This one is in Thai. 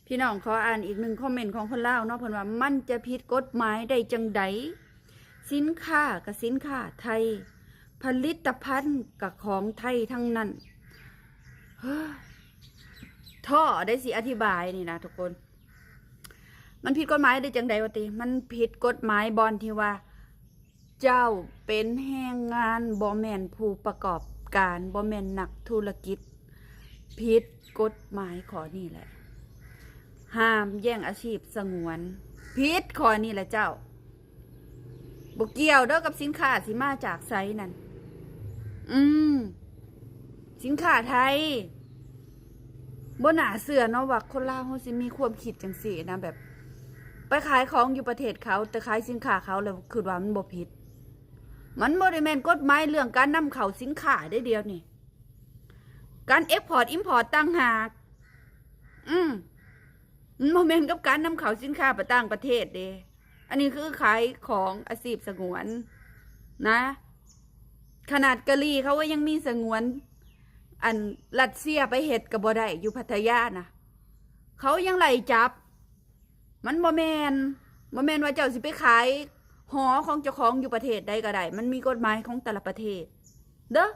พี่น้องขออ่านอีกหนึ่งคอมเมนต์ของคนลาวเนาะเพิ่นว่ามันจะผิดกฎหมายได้จังใดสินค้ากับสินค้าไทยผลิตภัณฑ์กับของไทยทั้งนั้นท่อได้สิอธิบายนี่นะทุกคนมันผิดกฎหมายได้จังใดวะติมันผิดกฎหมายบอนที่ว่าเจ้าเป็นแรงงานบ่แม่นผู้ประกอบการบ่แม่นนักธุรกิจผิดกฎหมายข้อนี้แหละห้ามแย่งอาชีพสงวนผิดข้อนี้แหละเจ้าบ่เกี่ยวเด้อกับสินค้าสิมาจากไสนั่นสินค้าไทยบ่น่าเชื่อเนาะว่าคนลาวเฮาสิมีความคิดจังซี่นะแบบไปขายของอยู่ประเทศเขาแต่ขายสินค้าเขาแล้วคือว่ามันบ่ผิดมันบ่ได้แม่นกฎหมายเรื่องการนำเข้าสินค้าได้เดียวนี่การเอ็กพอร์ตอิมพอร์ตต่างหากมันบ่แม่นกับการนำเข้าสินค้าไปต่างประเทศเด้อันนี้คือขายของอาชีพสงวนนะขนาดกะหรี่เขาก็ยังมีสงวนอันรัสเซียไปเฮ็ดก็บ่ได้อยู่พัทยานะเขายังไล่จับมันบ่แม่นว่าเจ้าสิไปขายหอของเจ้าของอยู่ประเทศใดก็ได้มันมีกฎหมายของแต่ละประเทศเด้อ